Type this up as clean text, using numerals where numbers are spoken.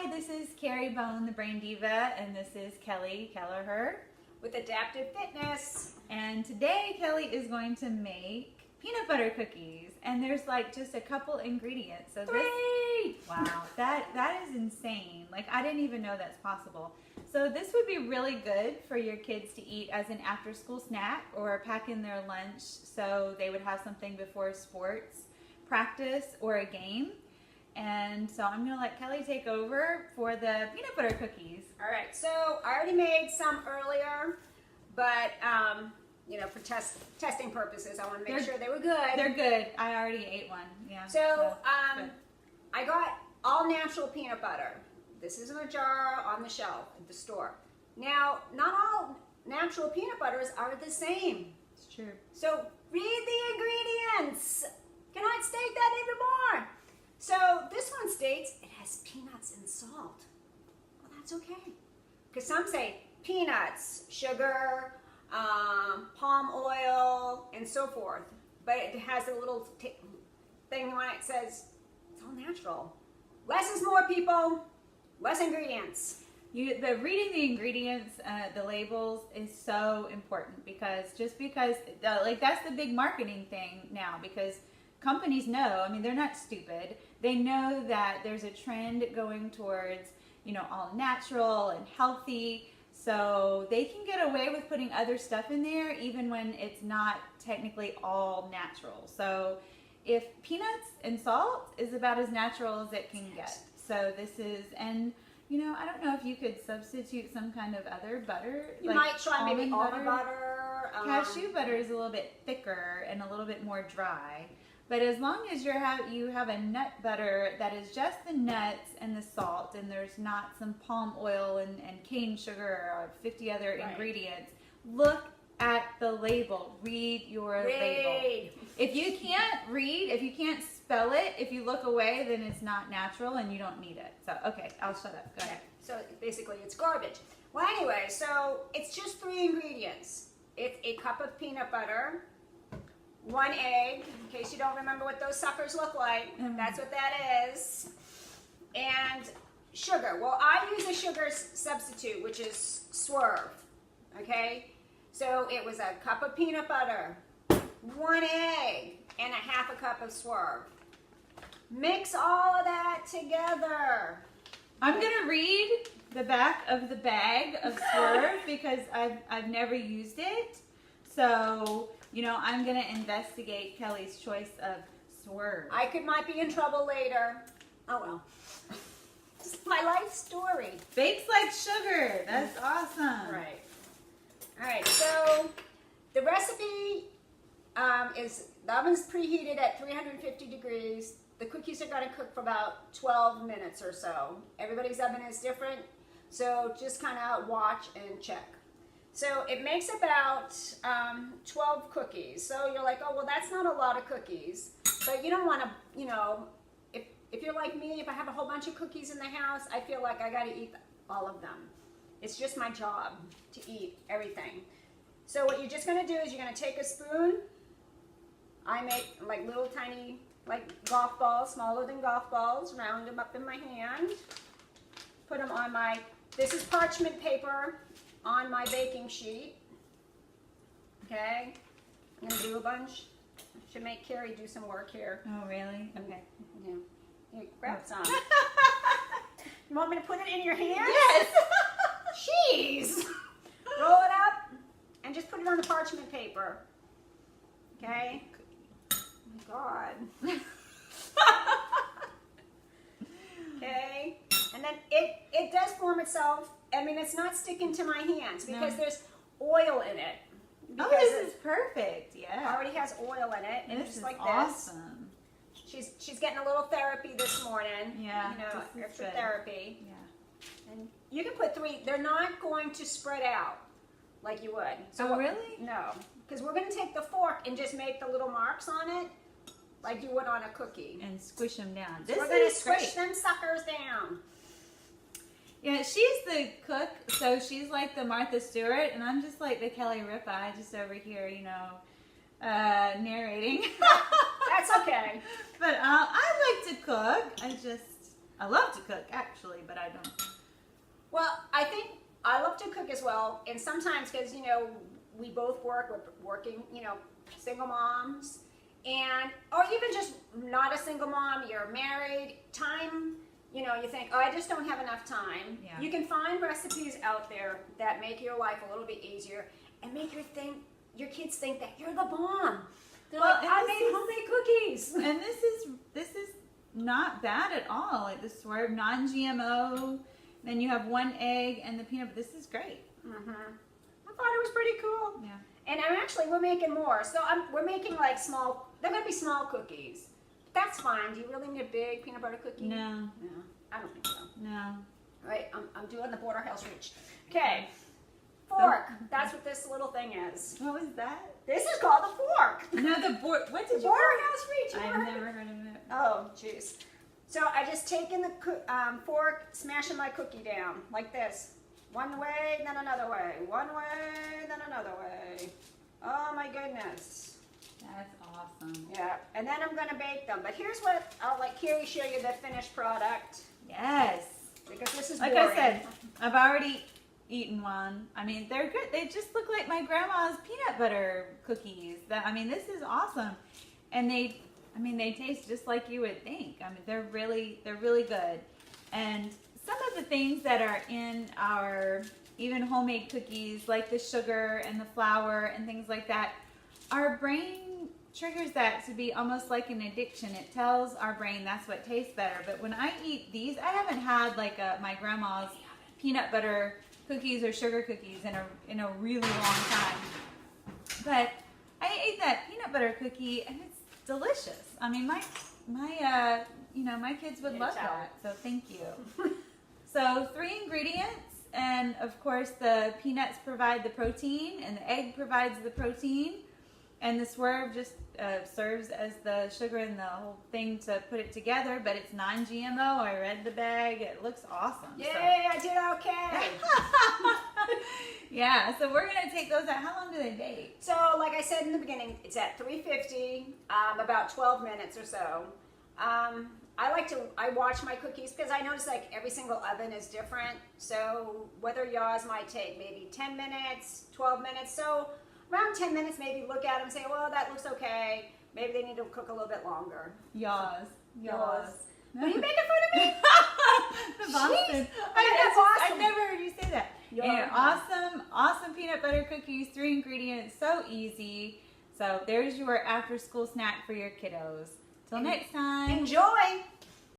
Hi, this is Carrie Bone, the Brain Diva, and this is Kelly Kelleher with Adaptive Fitness. And today Kelly is going to make peanut butter cookies, and there's like just a couple ingredients. So wow, that is insane. Like, I didn't even know that's possible. So this would be really good for your kids to eat as an after-school snack or pack in their lunch so they would have something before sports practice or a game. And so I'm gonna let Kelly take over for the peanut butter cookies. All right, so I already made some earlier, but you know, for testing purposes, I want to make sure they were good. They're good. I already ate one. Yeah. So I got all natural peanut butter. This is in a jar on the shelf at the store. Now, not all natural peanut butters are the same. It's true. So read the ingredients. Can I state that even more? So this one states it has peanuts and salt. Well, that's okay. Because some say peanuts, sugar, palm oil, and so forth. But it has a little thing on it says it's all natural. Less is more, people. Less ingredients. Reading the ingredients, the labels is so important, because like, that's the big marketing thing now, because companies know, I mean, they're not stupid. They know that there's a trend going towards, you know, all natural and healthy. So they can get away with putting other stuff in there even when it's not technically all natural. So if peanuts and salt is about as natural as it can get. So this is, and you know, I don't know if you could substitute some kind of other butter. You like might try maybe almond butter. Cashew butter is a little bit thicker and a little bit more dry. But as long as you have a nut butter that is just the nuts and the salt, and there's not some palm oil and cane sugar or 50 other ingredients, look at the label. Read your label. If you can't read, if you can't spell it, if you look away, then it's not natural and you don't need it. So, okay, I'll shut up. Go ahead. So basically it's garbage. Well, anyway, so it's just 3 ingredients. It's a cup of peanut butter, 1 egg, in case you don't remember what those suckers look like. That's what that is. And sugar. Well, I use a sugar substitute, which is Swerve. Okay? So it was a cup of peanut butter, 1 egg, and a half a cup of Swerve. Mix all of that together. I'm gonna read the back of the bag of Swerve because I've never used it. So, you know, I'm gonna investigate Kelly's choice of Swerve. Might be in trouble later. Oh well. It's my life story. Bakes like sugar. That's awesome. Right. All right. So the recipe is the oven's preheated at 350 degrees. The cookies are going to cook for about 12 minutes or so. Everybody's oven is different, so just kind of watch and check. So it makes about 12 cookies. So you're like, oh, well, that's not a lot of cookies. But you don't want to, you know, if you're like me, if I have a whole bunch of cookies in the house, I feel like I got to eat all of them. It's just my job to eat everything. So what you're just going to do is you're going to take a spoon. I make like little tiny, like golf balls, smaller than golf balls, round them up in my hand. Put them on this is parchment paper on my baking sheet. Okay, I'm gonna do a bunch. I should make Carrie do some work here. Oh, really? Okay. Yeah. Here, grab some. You want me to put it in your hands? Yes. Jeez. Roll it up and just put it on the parchment paper. Okay. Oh my God. Okay. And then it does form itself. I mean, it's not sticking to my hands because there's oil in it. Oh, this is perfect. Yeah. Already has oil in it, and This it's is like awesome. this. She's getting a little therapy this morning. Yeah. You know, extra good. therapy. Yeah. And you can put 3. They're not going to spread out like you would. So really? No, because we're going to take the fork and just make the little marks on it, like you would on a cookie. And squish them down. So we're going to squish them suckers down. Yeah, she's the cook, so she's like the Martha Stewart, and I'm just like the Kelly Ripa, just over here, you know, narrating. That's okay. But I like to cook. I love to cook actually, but I don't. Well, I think I love to cook as well, and sometimes because we both we're working, single moms, and or even just not a single mom, you're married. Time, you think, oh, I just don't have enough time. Yeah. You can find recipes out there that make your life a little bit easier and make your kids think that you're the bomb. They're Well, like, and I this made is- homemade cookies. And this is not bad at all. Like the Swerve non-GMO. Then you have 1 egg and the peanut. This is great. I thought it was pretty cool. Yeah. And we're making more. So we're making like small. They're gonna be small cookies. That's fine. Do you really need a big peanut butter cookie? No. No, I don't think so. No. All right, I'm doing the border house reach. Okay, fork. That's what this little thing is. What was that? This is called the fork. No, the board. What The did you? border house reach. You I've heard never it? heard of it. Oh, jeez. So I just taken the fork, smashing my cookie down like this. One way, then another way. One way, then another way. Oh my goodness. That's awesome. Yeah, and then I'm gonna bake them. But here's what I'll let Carrie show you the finished product Yes. because this is Like boring. I said, I've already eaten one. I mean, they're good. They just look like my grandma's peanut butter cookies. This is awesome. And they taste just like you would think. I mean, they're really good. And some of the things that are in our even homemade cookies, like the sugar and the flour and things like that, our brain triggers that to be almost like an addiction. It tells our brain that's what tastes better. But when I eat these, I haven't had like my grandma's peanut butter cookies or sugar cookies in a really long time. But I ate that peanut butter cookie and it's delicious. I mean, my kids would love that. So thank you. So 3 ingredients, and of course the peanuts provide the protein, and the egg provides the protein, and the Swerve just serves as the sugar and the whole thing to put it together. But it's non-GMO. I read the bag. It looks awesome. Yay, So. I did okay. Yeah, so we're gonna take those out. How long do they bake? So, like I said in the beginning, it's at 350, about 12 minutes or so. I watch my cookies because I notice like every single oven is different. So whether yours might take maybe 10 minutes, 12 minutes. So around 10 minutes, maybe look at them and say, well, that looks okay. Maybe they need to cook a little bit longer. Yaws. Are you making fun of me? The Boston. Jeez. That's awesome. I've never heard you say that. Yeah. And awesome peanut butter cookies, 3 ingredients, so easy. So there's your after school snack for your kiddos. Till next time. Enjoy.